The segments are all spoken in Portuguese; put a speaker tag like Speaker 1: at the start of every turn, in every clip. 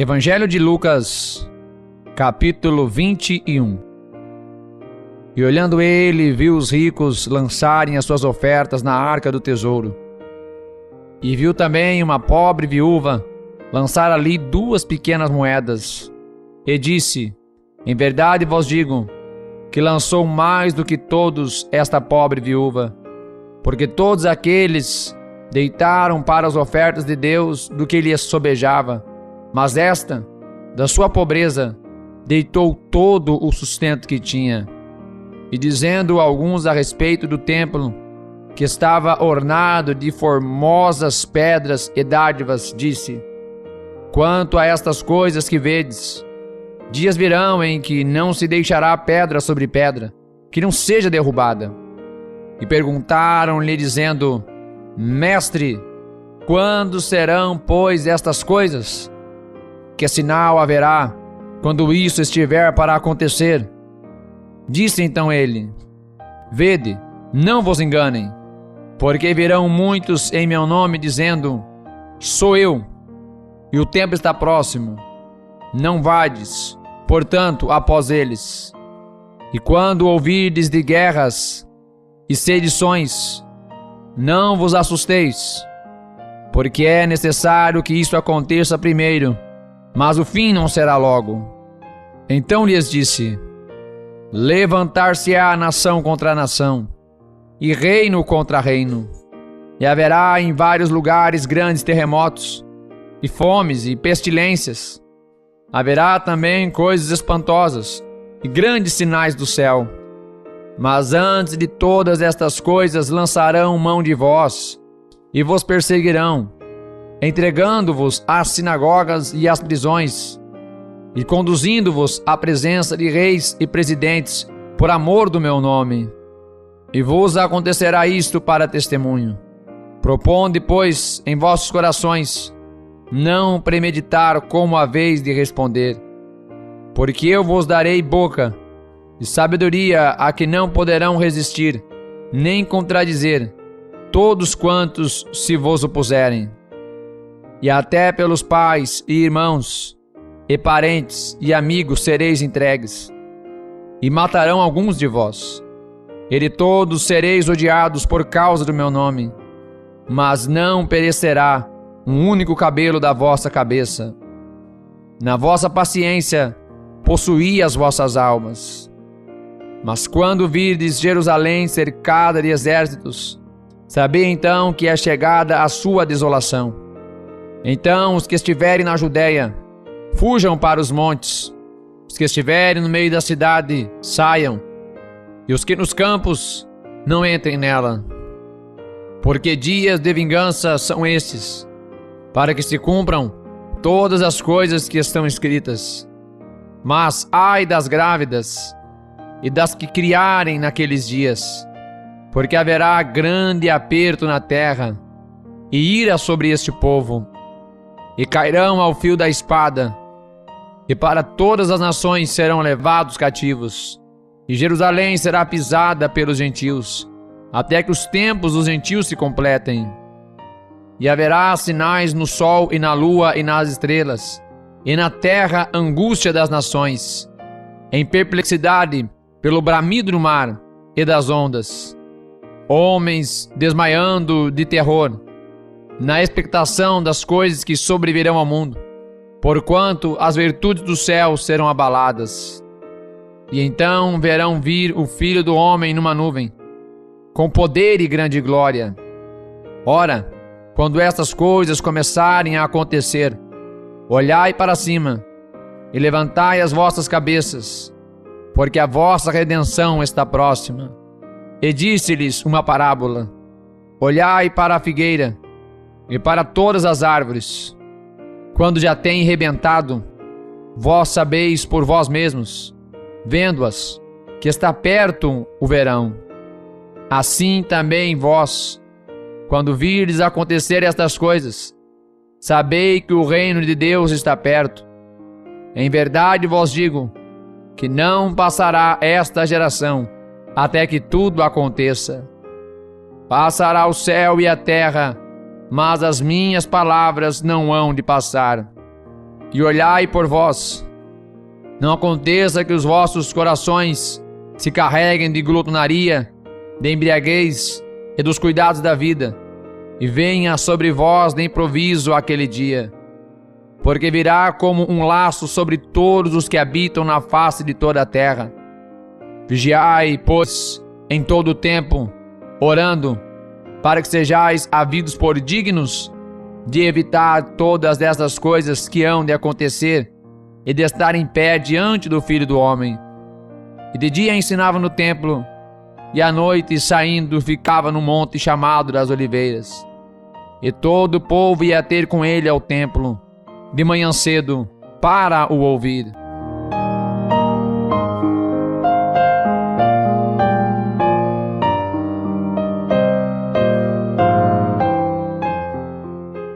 Speaker 1: Evangelho de Lucas, capítulo 21. E olhando ele, viu os ricos lançarem as suas ofertas na arca do tesouro. E viu também uma pobre viúva lançar ali 2 pequenas moedas. E disse: em verdade vos digo, que lançou mais do que todos esta pobre viúva, porque todos aqueles deitaram para as ofertas de Deus do que lhes sobejava, mas esta, da sua pobreza, deitou todo o sustento que tinha. E dizendo alguns a respeito do templo, que estava ornado de formosas pedras e dádivas, disse: quanto a estas coisas que vedes, dias virão em que não se deixará pedra sobre pedra, que não seja derrubada. E perguntaram-lhe, dizendo: Mestre, quando serão, pois, estas coisas? Que sinal haverá quando isso estiver para acontecer? Disse então ele: vede, não vos enganem, porque virão muitos em meu nome, dizendo: sou eu, e o tempo está próximo. Não vades, portanto, após eles. E quando ouvirdes de guerras e sedições, não vos assusteis, porque é necessário que isso aconteça primeiro, mas o fim não será logo. Então lhes disse: levantar-se-á nação contra nação, e reino contra reino, e haverá em vários lugares grandes terremotos, e fomes e pestilências. Haverá também coisas espantosas e grandes sinais do céu. Mas antes de todas estas coisas lançarão mão de vós, e vos perseguirão, entregando-vos às sinagogas e às prisões, e conduzindo-vos à presença de reis e presidentes, por amor do meu nome. E vos acontecerá isto para testemunho. Proponde, pois, em vossos corações, não premeditar como haveis de responder, porque eu vos darei boca e sabedoria a que não poderão resistir, nem contradizer, todos quantos se vos opuserem. E até pelos pais e irmãos, e parentes e amigos sereis entregues, e matarão alguns de vós. E de todos sereis odiados por causa do meu nome, mas não perecerá um único cabelo da vossa cabeça. Na vossa paciência, possuí as vossas almas. Mas quando virdes Jerusalém cercada de exércitos, sabei então que é chegada a sua desolação. Então os que estiverem na Judéia, fujam para os montes. Os que estiverem no meio da cidade, saiam. E os que nos campos, não entrem nela. Porque dias de vingança são estes, para que se cumpram todas as coisas que estão escritas. Mas ai das grávidas e das que criarem naqueles dias, porque haverá grande aperto na terra e ira sobre este povo, e cairão ao fio da espada, e para todas as nações serão levados cativos, e Jerusalém será pisada pelos gentios, até que os tempos dos gentios se completem. E haverá sinais no sol e na lua e nas estrelas, e na terra angústia das nações, em perplexidade pelo bramido do mar e das ondas, homens desmaiando de terror, na expectação das coisas que sobrevirão ao mundo, porquanto as virtudes do céu serão abaladas. E então verão vir o Filho do Homem numa nuvem, com poder e grande glória. Ora, quando estas coisas começarem a acontecer, olhai para cima e levantai as vossas cabeças, porque a vossa redenção está próxima. E disse-lhes uma parábola: olhai para a figueira e para todas as árvores. Quando já têm rebentado, vós sabeis por vós mesmos, vendo-as, que está perto o verão. Assim também vós, quando virdes acontecer estas coisas, sabei que o reino de Deus está perto. Em verdade vos digo, que não passará esta geração, até que tudo aconteça. Passará o céu e a terra, mas as minhas palavras não hão de passar. e olhai por vós. Não aconteça que os vossos corações se carreguem de glutonaria, de embriaguez e dos cuidados da vida, e venha sobre vós de improviso aquele dia. Porque virá como um laço sobre todos os que habitam na face de toda a terra. Vigiai, pois, em todo o tempo, orando, para que sejais havidos por dignos de evitar todas estas coisas que hão de acontecer e de estar em pé diante do Filho do Homem. E de dia ensinava no templo, e à noite, saindo, ficava no monte chamado das Oliveiras. E todo o povo ia ter com ele ao templo, de manhã cedo, para o ouvir.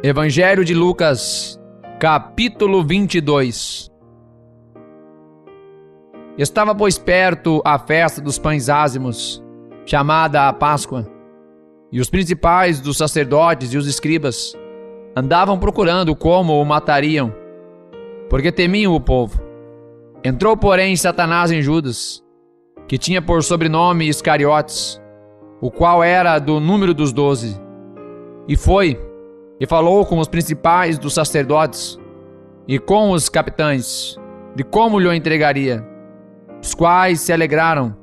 Speaker 1: Evangelho de Lucas, capítulo 22. Estava, pois, perto a festa dos pães ázimos, chamada a Páscoa, e os principais dos sacerdotes e os escribas andavam procurando como o matariam, porque temiam o povo. Entrou, porém, Satanás em Judas, que tinha por sobrenome Iscariotes, o qual era do número dos 12, e foi e falou com os principais dos sacerdotes e com os capitães de como lhe entregaria, os quais se alegraram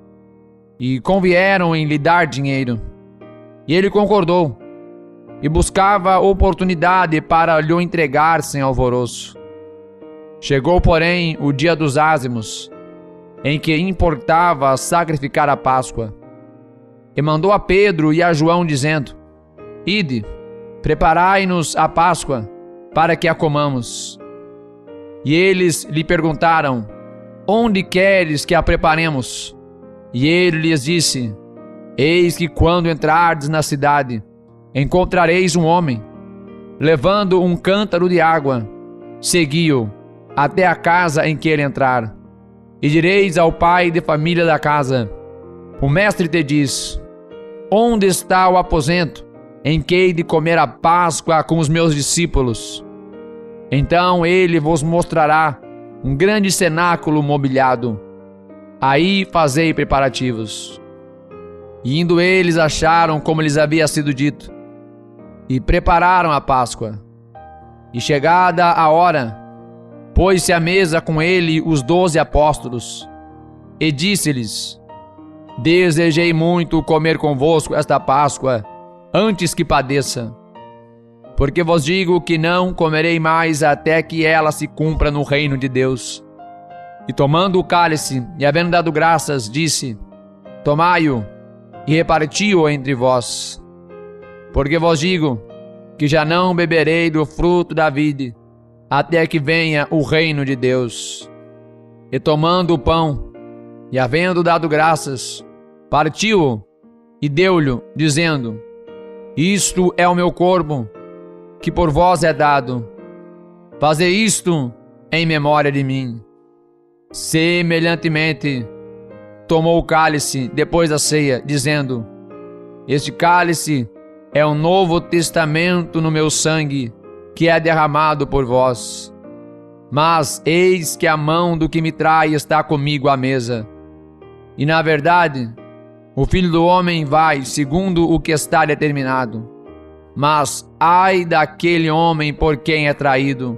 Speaker 1: e convieram em lhe dar dinheiro. E ele concordou e buscava oportunidade para lhe entregar sem alvoroço. Chegou, porém, o dia dos ázimos, em que importava sacrificar a Páscoa, e mandou a Pedro e a João, dizendo: Ide, preparai-nos a Páscoa, para que a comamos. E eles lhe perguntaram: Onde queres que a preparemos? E ele lhes disse: Eis que quando entrardes na cidade, encontrareis um homem, levando um cântaro de água. Segui-o até a casa em que ele entrar. E direis ao pai de família da casa: O mestre te diz: Onde está o aposento em que hei de comer a Páscoa com os meus discípulos? Então ele vos mostrará um grande cenáculo mobiliado. Aí fazei preparativos. E indo eles, acharam como lhes havia sido dito, e prepararam a Páscoa. E chegada a hora, pôs-se à mesa com ele os 12 apóstolos, e disse-lhes: Desejei muito comer convosco esta Páscoa, antes que padeça. Porque vos digo que não comerei mais até que ela se cumpra no reino de Deus. E tomando o cálice, e havendo dado graças, disse: Tomai-o, e reparti-o entre vós. Porque vos digo que já não beberei do fruto da vide, até que venha o reino de Deus. E tomando o pão, e havendo dado graças, partiu-o, e deu-lhe, dizendo: Isto é o meu corpo, que por vós é dado. Fazei isto em memória de mim. Semelhantemente, tomou o cálice depois da ceia, dizendo: Este cálice é o novo testamento no meu sangue, que é derramado por vós. Mas eis que a mão do que me trai está comigo à mesa. E na verdade, o Filho do Homem vai segundo o que está determinado. Mas ai daquele homem por quem é traído.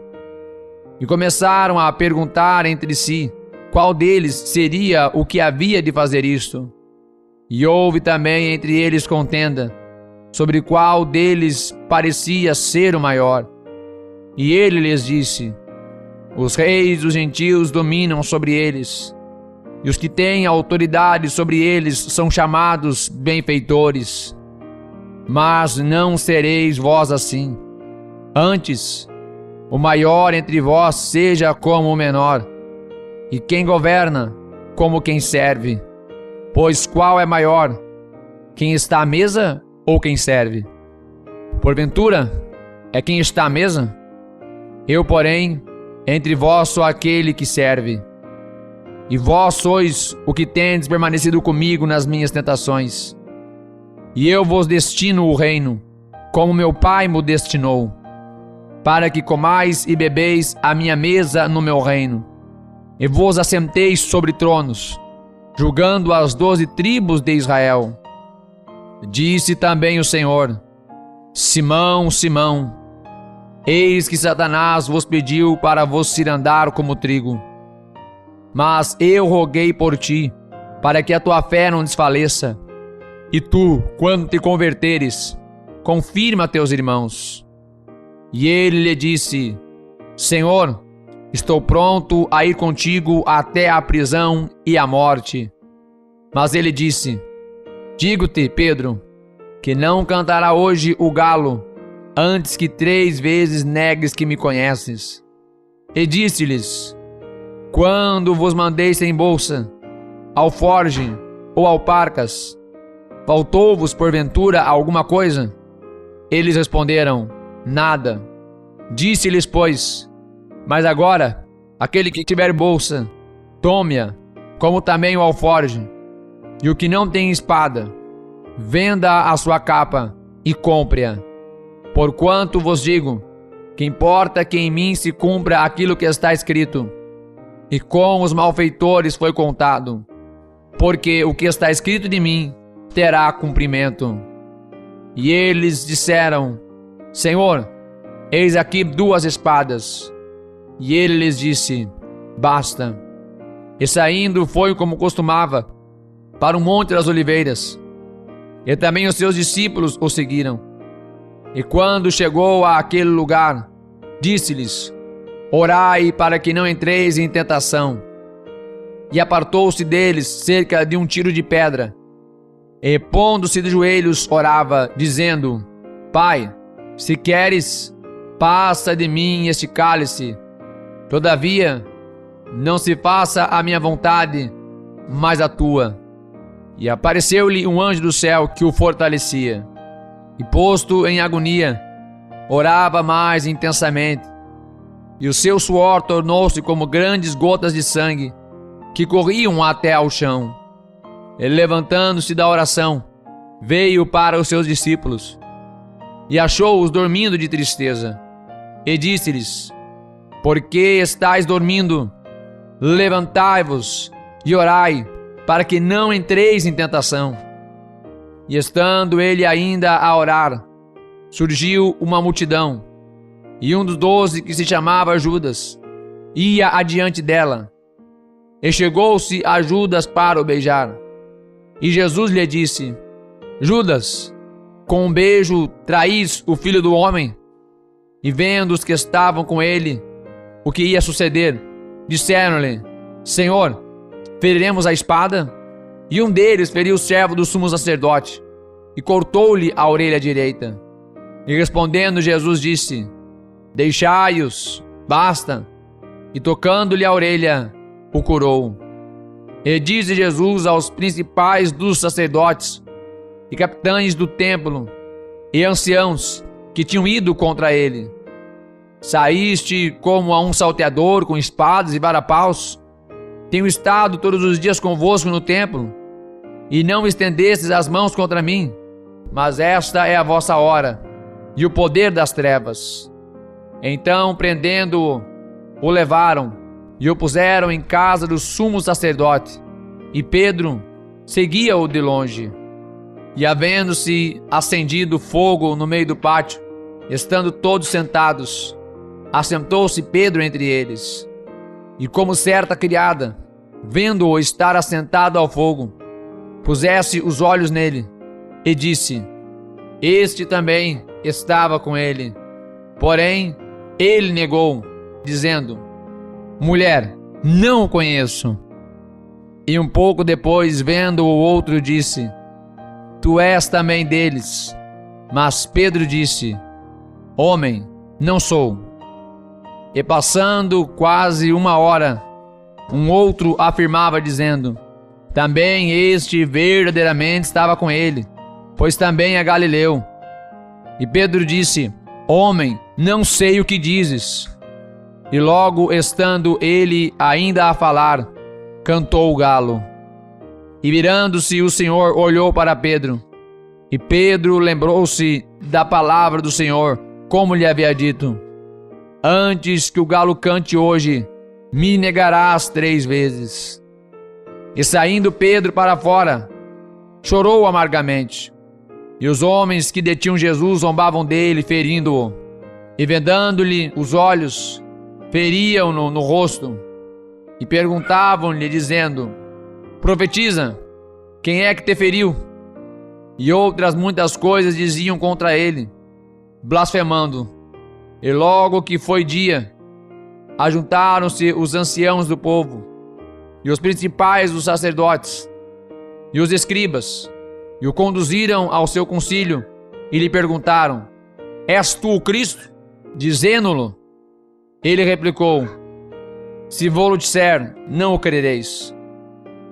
Speaker 1: E começaram a perguntar entre si qual deles seria o que havia de fazer isto. E houve também entre eles contenda sobre qual deles parecia ser o maior. E ele lhes disse: Os reis dos gentios dominam sobre eles, e os que têm autoridade sobre eles são chamados benfeitores. Mas não sereis vós assim. Antes, o maior entre vós seja como o menor, e quem governa como quem serve. Pois qual é maior, quem está à mesa ou quem serve? Porventura, é quem está à mesa? Eu, porém, entre vós sou aquele que serve. E vós sois o que tendes permanecido comigo nas minhas tentações. E eu vos destino o reino, como meu Pai me destinou. para que comais e bebeis à minha mesa no meu reino, e vos assenteis sobre tronos, julgando as 12 tribos de Israel. Disse também o Senhor: Simão, Simão, eis que Satanás vos pediu para vos cirandar como trigo. Mas eu roguei por ti, para que a tua fé não desfaleça. E tu, quando te converteres, confirma teus irmãos. E ele lhe disse: Senhor, estou pronto a ir contigo até a prisão e a morte. Mas ele disse: Digo-te, Pedro, que não cantará hoje o galo, antes que 3 vezes negues que me conheces. E disse-lhes: Quando vos mandei sem bolsa, alforge ou alparcas, faltou-vos porventura alguma coisa? Eles responderam: Nada. Disse-lhes, pois: Mas agora, aquele que tiver bolsa, tome-a, como também o alforge. E o que não tem espada, venda a sua capa e compre-a. Porquanto vos digo, que importa que em mim se cumpra aquilo que está escrito. E com os malfeitores foi contado, porque o que está escrito de mim terá cumprimento. E eles disseram: Senhor, eis aqui 2 espadas. E ele lhes disse: Basta. E saindo foi como costumava, para o Monte das Oliveiras. E também os seus discípulos o seguiram. E quando chegou àquele lugar, disse-lhes: Orai para que não entreis em tentação. E apartou-se deles cerca de 1 tiro de pedra. E pondo-se de joelhos, orava, dizendo: Pai, se queres, passa de mim este cálice. Todavia, não se faça a minha vontade, mas a tua. E apareceu-lhe um anjo do céu que o fortalecia. E posto em agonia, orava mais intensamente. E o seu suor tornou-se como grandes gotas de sangue, que corriam até ao chão. Ele, levantando-se da oração, veio para os seus discípulos, e achou-os dormindo de tristeza. E disse-lhes: Por que estáis dormindo? Levantai-vos e orai, para que não entreis em tentação. E estando ele ainda a orar, surgiu uma multidão, e um dos 12, que se chamava Judas, ia adiante dela. E chegou-se a Judas para o beijar. E Jesus lhe disse: Judas, com um beijo traís o Filho do Homem? E vendo os que estavam com ele o que ia suceder, disseram-lhe: Senhor, feriremos a espada? E um deles feriu o servo do sumo sacerdote, e cortou-lhe a orelha direita. E respondendo, Jesus disse: Deixai-os, basta. E tocando-lhe a orelha, o curou. E disse Jesus aos principais dos sacerdotes, e capitães do templo, e anciãos que tinham ido contra ele: Saíste como a um salteador com espadas e varapaus? Tenho estado todos os dias convosco no templo, e não estendestes as mãos contra mim. Mas esta é a vossa hora, e o poder das trevas. Então, prendendo-o, o levaram, e o puseram em casa do sumo sacerdote. E Pedro seguia-o de longe. E havendo-se acendido fogo no meio do pátio, estando todos sentados, assentou-se Pedro entre eles. E como certa criada, vendo-o estar assentado ao fogo, pusesse os olhos nele, e disse: Este também estava com ele. Porém, ele negou, dizendo: Mulher, não o conheço. E um pouco depois, vendo o outro, disse: Tu és também deles. Mas Pedro disse: Homem, não sou. E passando quase 1 hora, um outro afirmava, dizendo: Também este verdadeiramente estava com ele, pois também é galileu. E Pedro disse: Homem, não sei o que dizes. E logo, estando ele ainda a falar, cantou o galo. E virando-se o Senhor, olhou para Pedro. E Pedro lembrou-se da palavra do Senhor, como lhe havia dito: Antes que o galo cante hoje, me negarás 3 vezes. E saindo Pedro para fora, chorou amargamente. E os homens que detinham Jesus zombavam dele, ferindo-o. E vendando-lhe os olhos, feriam-no no rosto. E perguntavam-lhe, dizendo: profetiza, quem é que te feriu? E outras muitas coisas diziam contra ele, blasfemando. E logo que foi dia, ajuntaram-se os anciãos do povo, e os principais dos sacerdotes, e os escribas, e o conduziram ao seu concílio, e lhe perguntaram: és tu o Cristo? Dizendo-lo, ele replicou: se vou-lo disser, não o crereis.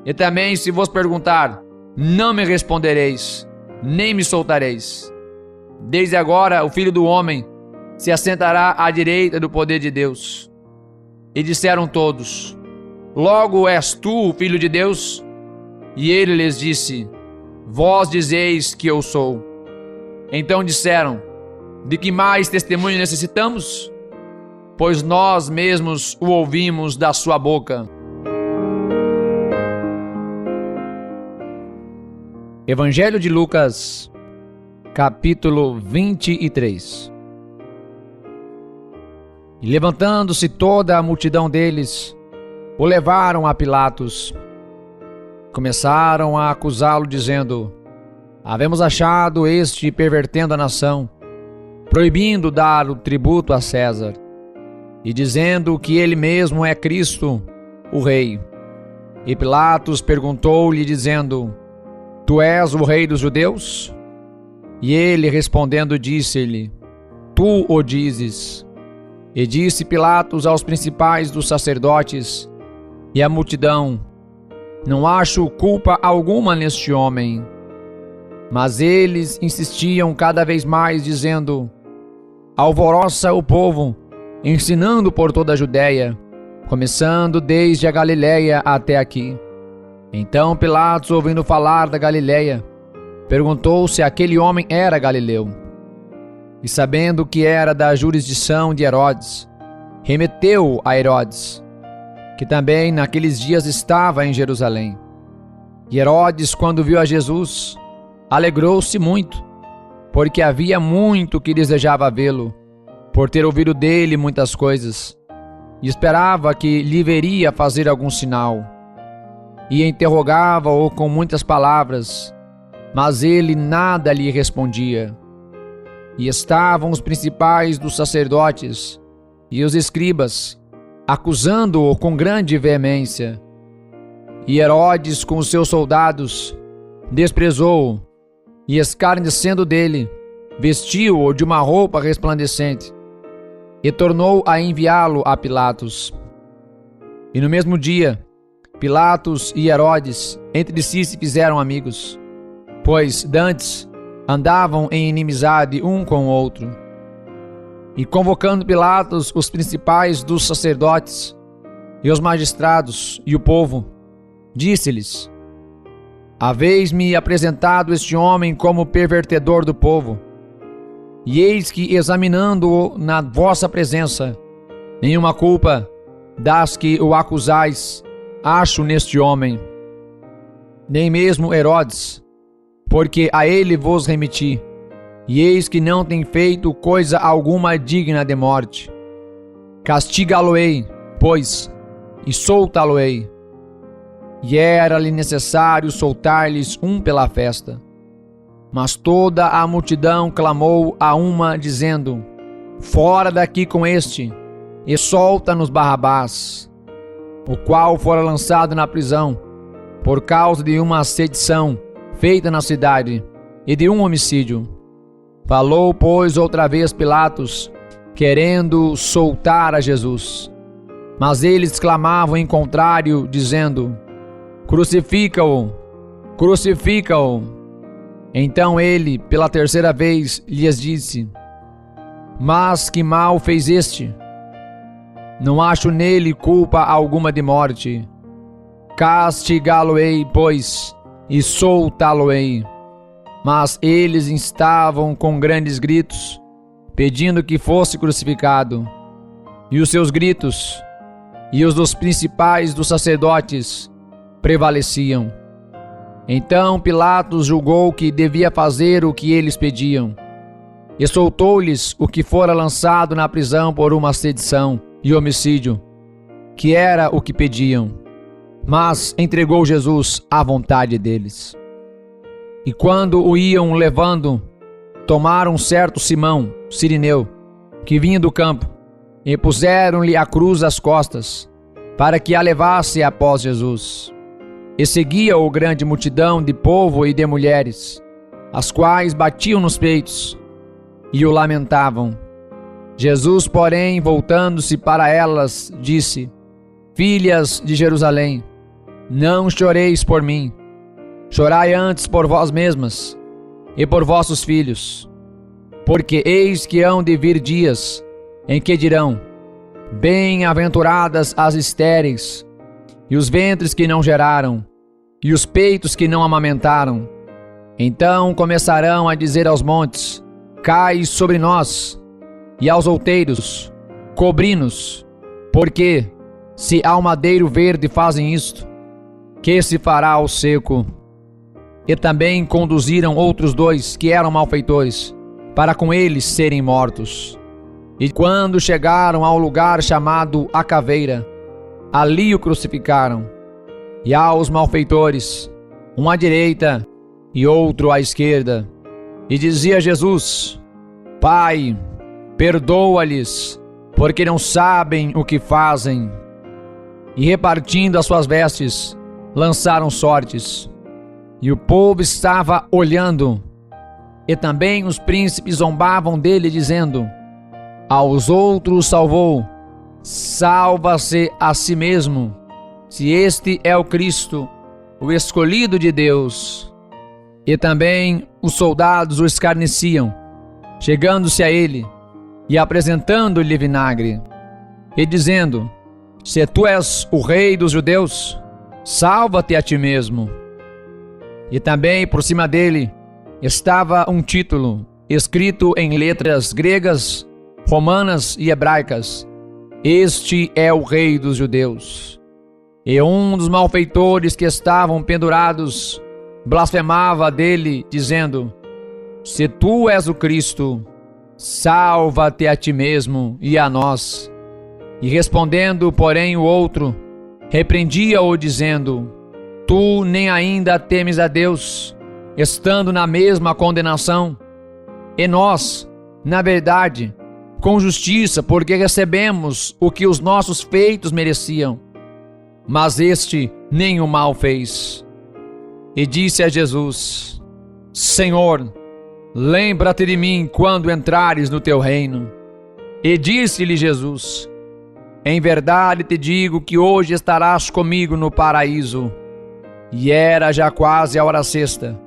Speaker 1: E também se vos perguntar, não me respondereis, nem me soltareis. Desde agora o Filho do Homem se assentará à direita do poder de Deus. E disseram todos: logo és tu o Filho de Deus? E ele lhes disse: vós dizeis que eu sou. Então disseram: de que mais testemunho necessitamos? Pois nós mesmos o ouvimos da sua boca. Evangelho de Lucas, capítulo 23. E levantando-se toda a multidão deles, o levaram a Pilatos. Começaram a acusá-lo, dizendo: havemos achado este pervertendo a nação, proibindo dar o tributo a César, e dizendo que ele mesmo é Cristo, o Rei. E Pilatos perguntou-lhe, dizendo: tu és o Rei dos judeus? E ele, respondendo, disse-lhe: tu o dizes. E disse Pilatos aos principais dos sacerdotes e à multidão: não acho culpa alguma neste homem. Mas eles insistiam cada vez mais, dizendo: alvoroça o povo, ensinando por toda a Judéia, começando desde a Galileia até aqui. Então Pilatos, ouvindo falar da Galileia, perguntou se aquele homem era galileu. E sabendo que era da jurisdição de Herodes, remeteu-o a Herodes, que também naqueles dias estava em Jerusalém. E Herodes, quando viu a Jesus, alegrou-se muito, porque havia muito que desejava vê-lo, por ter ouvido dele muitas coisas, e esperava que lhe veria fazer algum sinal. E interrogava-o com muitas palavras, mas ele nada lhe respondia. E estavam os principais dos sacerdotes e os escribas, acusando-o com grande veemência. E Herodes, com os seus soldados, desprezou-o, e escarnecendo dele, vestiu-o de uma roupa resplandecente, e tornou a enviá-lo a Pilatos. E no mesmo dia, Pilatos e Herodes entre si se fizeram amigos, pois dantes andavam em inimizade um com o outro. E convocando Pilatos os principais dos sacerdotes e os magistrados e o povo, disse-lhes: haveis-me apresentado este homem como pervertedor do povo, e eis que, examinando-o na vossa presença, nenhuma culpa das que o acusais acho neste homem, nem mesmo Herodes, porque a ele vos remeti, e eis que não tem feito coisa alguma digna de morte. Castigá-lo-ei, pois, e soltá-lo-ei. E era-lhe necessário soltar-lhes um pela festa. Mas toda a multidão clamou a uma, dizendo: fora daqui com este, e solta-nos Barrabás, o qual fora lançado na prisão, por causa de uma sedição feita na cidade, e de um homicídio. Falou, pois, outra vez Pilatos, querendo soltar a Jesus. Mas eles clamavam em contrário, dizendo: crucifica-o, crucifica-o. Então ele, pela terceira vez, lhes disse: mas que mal fez este? Não acho nele culpa alguma de morte. Castigá-lo-ei, pois, e soltá-lo-ei. Mas eles instavam com grandes gritos, pedindo que fosse crucificado. e os seus gritos e os dos principais dos sacerdotes prevaleciam. Então Pilatos julgou que devia fazer o que eles pediam, e soltou-lhes o que fora lançado na prisão por uma sedição e homicídio, que era o que pediam, mas entregou Jesus à vontade deles. E quando o iam levando, tomaram certo Simão, sirineu, que vinha do campo, e puseram-lhe a cruz às costas, para que a levasse após Jesus. E seguia-o grande multidão de povo e de mulheres, as quais batiam nos peitos e o lamentavam. Jesus, porém, voltando-se para elas, disse: Filhas de Jerusalém, não choreis por mim, chorai antes por vós mesmas e por vossos filhos, porque eis que hão de vir dias em que dirão: Bem-aventuradas as estéreis, e os ventres que não geraram, e os peitos que não amamentaram. Então começarão a dizer aos montes: Cai sobre nós, e aos outeiros: Cobri-nos. Porque, se ao madeiro verde fazem isto, que se fará ao seco? E também conduziram outros 2 que eram malfeitores, para com eles serem mortos. E quando chegaram ao lugar chamado A Caveira, ali o crucificaram, e aos malfeitores, um à direita e outro à esquerda. E dizia Jesus: Pai, perdoa-lhes, porque não sabem o que fazem. E repartindo as suas vestes, lançaram sortes. E o povo estava olhando, e também os príncipes zombavam dele, dizendo: Aos outros salvou, salva-se a si mesmo, se este é o Cristo, o escolhido de Deus. E também os soldados o escarneciam, chegando-se a ele e apresentando-lhe vinagre, e dizendo: Se tu és o rei dos judeus, salva-te a ti mesmo. E também por cima dele estava um título, escrito em letras gregas, romanas e hebraicas: Este é o rei dos judeus. E um dos malfeitores que estavam pendurados blasfemava dele, dizendo: Se tu és o Cristo, salva-te a ti mesmo e a nós. E respondendo, porém, o outro repreendia-o, dizendo: Tu nem ainda temes a Deus, estando na mesma condenação? E nós, na verdade, com justiça, porque recebemos o que os nossos feitos mereciam. Mas este nenhum mal fez. E disse a Jesus: Senhor, lembra-te de mim quando entrares no teu reino. E disse-lhe Jesus: Em verdade te digo que hoje estarás comigo no paraíso. E era já quase a hora sexta,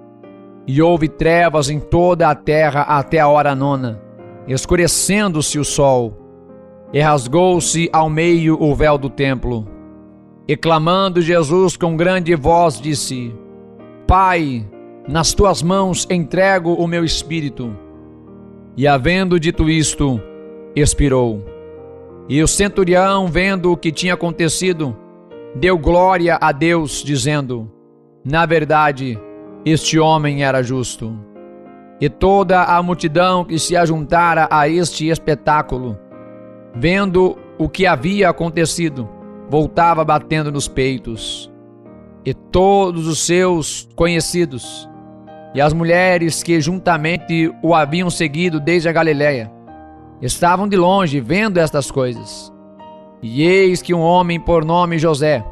Speaker 1: e houve trevas em toda a terra até a hora nona, escurecendo-se o sol, e rasgou-se ao meio o véu do templo. E clamando Jesus com grande voz, disse: Pai, nas tuas mãos entrego o meu espírito. E havendo dito isto, expirou. E o centurião, vendo o que tinha acontecido, deu glória a Deus, dizendo: Na verdade, este homem era justo. E toda a multidão que se ajuntara a este espetáculo, vendo o que havia acontecido, voltava batendo nos peitos. E todos os seus conhecidos, e as mulheres que juntamente o haviam seguido desde a Galiléia, estavam de longe vendo estas coisas. E eis que um homem por nome José,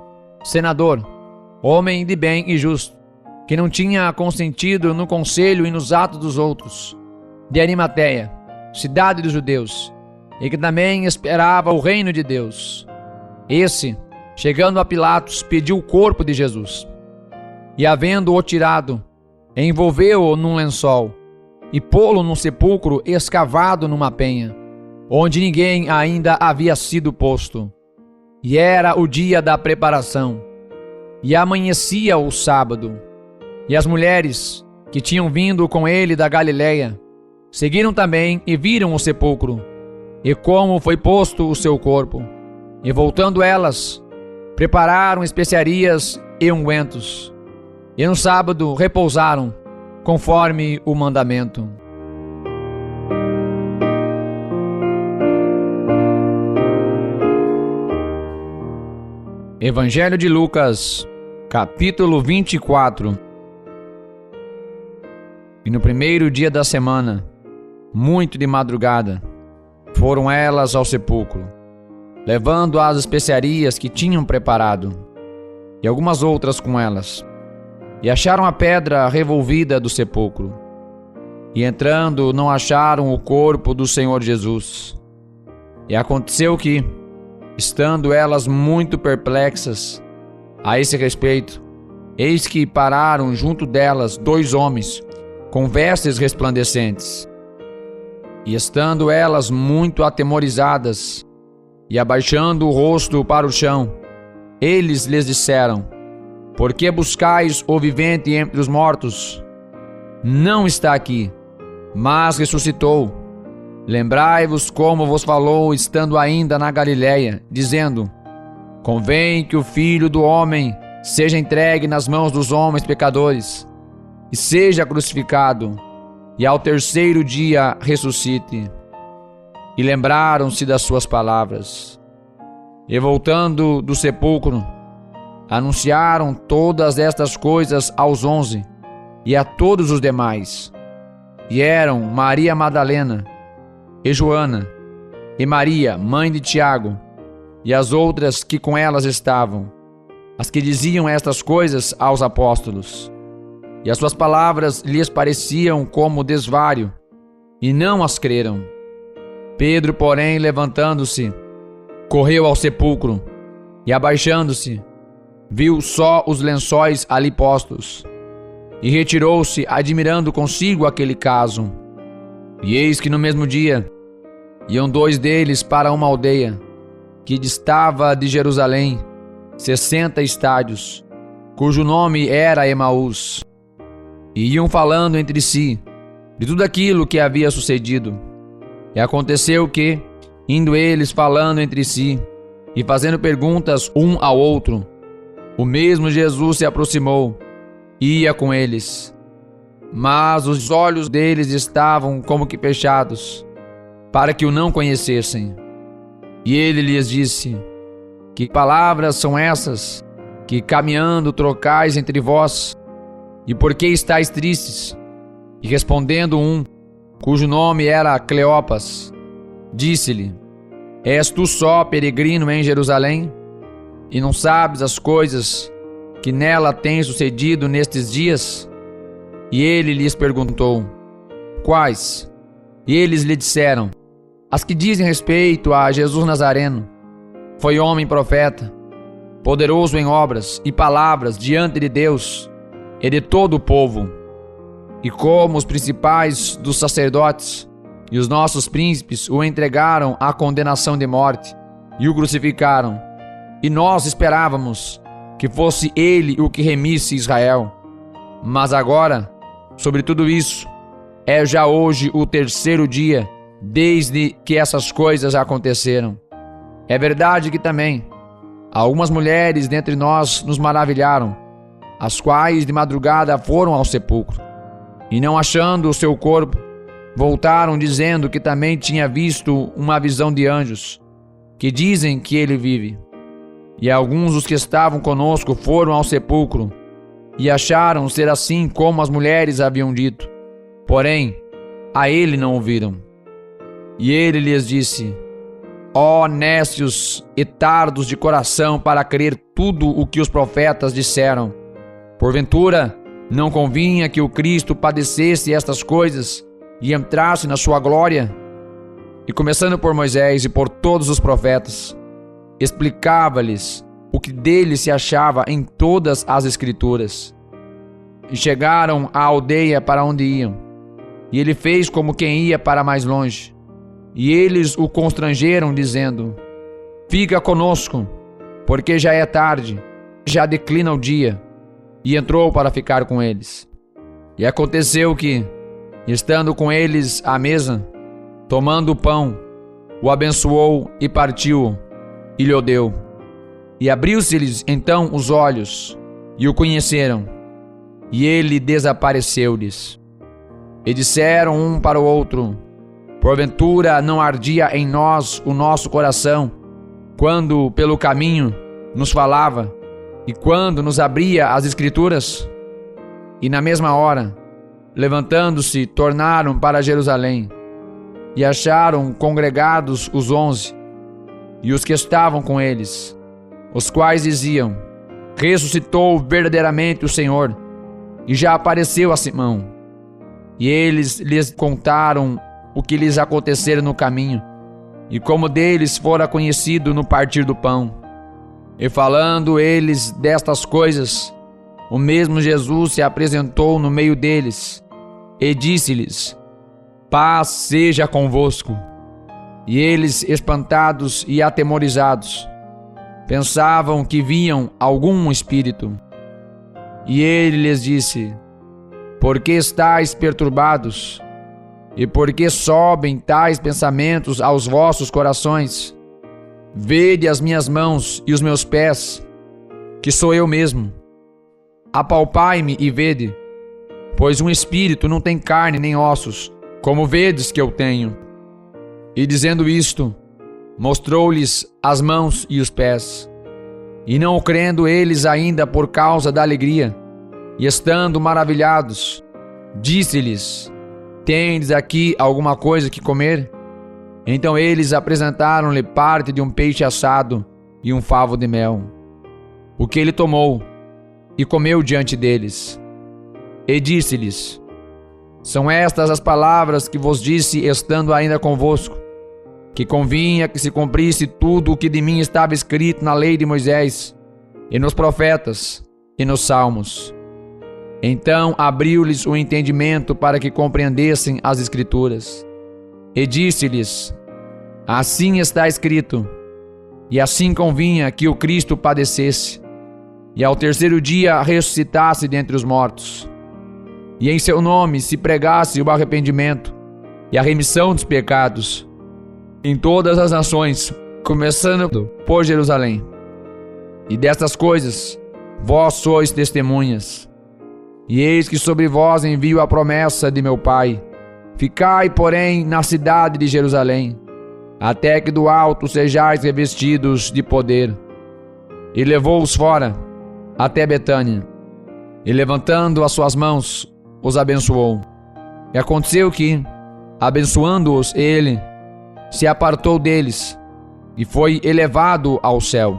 Speaker 1: senador, homem de bem e justo, que não tinha consentido no conselho e nos atos dos outros, de Arimateia, cidade dos judeus, e que também esperava o reino de Deus. Esse, chegando a Pilatos, pediu o corpo de Jesus. E havendo-o tirado, envolveu-o num lençol, e pô-lo num sepulcro escavado numa penha, onde ninguém ainda havia sido posto. E era o dia da preparação, e amanhecia o sábado. E as mulheres que tinham vindo com ele da Galiléia seguiram também e viram o sepulcro, e como foi posto o seu corpo. E voltando elas, prepararam especiarias e ungüentos. E no sábado repousaram, conforme o mandamento. Evangelho de Lucas, capítulo 24. E no primeiro dia da semana, muito de madrugada, foram elas ao sepulcro, levando as especiarias que tinham preparado, e algumas outras com elas. E acharam a pedra revolvida do sepulcro. E entrando, não acharam o corpo do Senhor Jesus. E aconteceu que, estando elas muito perplexas a esse respeito, eis que pararam junto delas 2 homens, com vestes resplandecentes. E estando elas muito atemorizadas, e abaixando o rosto para o chão, eles lhes disseram: por que buscais o vivente entre os mortos? Não está aqui, mas ressuscitou. Lembrai-vos como vos falou estando ainda na Galiléia, dizendo: convém que o Filho do Homem seja entregue nas mãos dos homens pecadores, e seja crucificado, e ao terceiro dia ressuscite. E lembraram-se das suas palavras. E voltando do sepulcro, anunciaram todas estas coisas aos 11 e a todos os demais. E eram Maria Madalena, e Joana, e Maria, mãe de Tiago, e as outras que com elas estavam, as que diziam estas coisas aos apóstolos. E as suas palavras lhes pareciam como desvario, e não as creram. Pedro, porém, levantando-se, correu ao sepulcro, e abaixando-se, viu só os lençóis ali postos, e retirou-se, admirando consigo aquele caso. E eis que no mesmo dia iam 2 deles para uma aldeia, que distava de Jerusalém 60 estádios, cujo nome era Emaús. E iam falando entre si de tudo aquilo que havia sucedido. E aconteceu que, indo eles falando entre si e fazendo perguntas um ao outro, o mesmo Jesus se aproximou e ia com eles. Mas os olhos deles estavam como que fechados, para que o não conhecessem. E ele lhes disse: que palavras são essas, que caminhando trocais entre vós? E por que estáis tristes? E respondendo um, cujo nome era Cleopas, disse-lhe: és tu só peregrino em Jerusalém? E não sabes as coisas que nela têm sucedido nestes dias? E ele lhes perguntou: quais? E eles lhe disseram: as que dizem respeito a Jesus Nazareno. Foi homem profeta, poderoso em obras e palavras diante de Deus e de todo o povo. E como os principais dos sacerdotes e os nossos príncipes o entregaram à condenação de morte e o crucificaram, e nós esperávamos que fosse ele o que remisse Israel. Mas agora, sobre tudo isso, é já hoje o terceiro dia desde que essas coisas aconteceram. É verdade que também algumas mulheres dentre nós nos maravilharam, as quais de madrugada foram ao sepulcro, e não achando o seu corpo, voltaram dizendo que também tinha visto uma visão de anjos, que dizem que ele vive. E alguns dos que estavam conosco foram ao sepulcro, e acharam ser assim como as mulheres haviam dito, porém a ele não o viram. E ele lhes disse: ó nécios e tardos de coração para crer tudo o que os profetas disseram. Porventura, não convinha que o Cristo padecesse estas coisas e entrasse na sua glória? E começando por Moisés e por todos os profetas, explicava-lhes o que dele se achava em todas as Escrituras. E chegaram à aldeia para onde iam, e ele fez como quem ia para mais longe. E eles o constrangeram, dizendo: fica conosco, porque já é tarde, já declina o dia. E entrou para ficar com eles. E aconteceu que, estando com eles à mesa, tomando o pão, o abençoou e partiu, e lhe deu. E abriu-se-lhes então os olhos, e o conheceram, e ele desapareceu-lhes. E disseram um para o outro: porventura não ardia em nós o nosso coração, quando pelo caminho nos falava, e quando nos abria as Escrituras? E na mesma hora, levantando-se, tornaram para Jerusalém, e acharam congregados os 11, e os que estavam com eles, os quais diziam: ressuscitou verdadeiramente o Senhor, e já apareceu a Simão. E eles lhes contaram o que lhes acontecera no caminho, e como deles fora conhecido no partir do pão. E falando eles destas coisas, o mesmo Jesus se apresentou no meio deles, e disse-lhes: paz seja convosco. E eles, espantados e atemorizados, pensavam que viam algum espírito. E ele lhes disse: por que estáis perturbados? E por que sobem tais pensamentos aos vossos corações? Vede as minhas mãos e os meus pés, que sou eu mesmo. Apalpai-me e vede, pois um espírito não tem carne nem ossos, como vedes que eu tenho. E dizendo isto, mostrou-lhes as mãos e os pés. E não o crendo eles ainda por causa da alegria, e estando maravilhados, disse-lhes: tendes aqui alguma coisa que comer? Então eles apresentaram-lhe parte de um peixe assado e um favo de mel, o que ele tomou e comeu diante deles. E disse-lhes: são estas as palavras que vos disse estando ainda convosco, que convinha que se cumprisse tudo o que de mim estava escrito na lei de Moisés, e nos profetas, e nos salmos. Então abriu-lhes o entendimento para que compreendessem as Escrituras. E disse-lhes: assim está escrito, e assim convinha que o Cristo padecesse, e ao terceiro dia ressuscitasse dentre os mortos, e em seu nome se pregasse o arrependimento e a remissão dos pecados em todas as nações, começando por Jerusalém. E destas coisas vós sois testemunhas. E eis que sobre vós envio a promessa de meu Pai. Ficai, porém, na cidade de Jerusalém, até que do alto sejais revestidos de poder. E levou-os fora, até Betânia, e levantando as suas mãos, os abençoou. E aconteceu que, abençoando-os ele, se apartou deles, e foi elevado ao céu.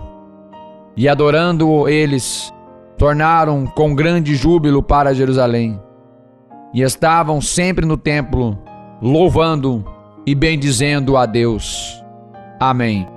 Speaker 1: E adorando-o eles, tornaram com grande júbilo para Jerusalém, e estavam sempre no templo, louvando e bendizendo a Deus. Amém.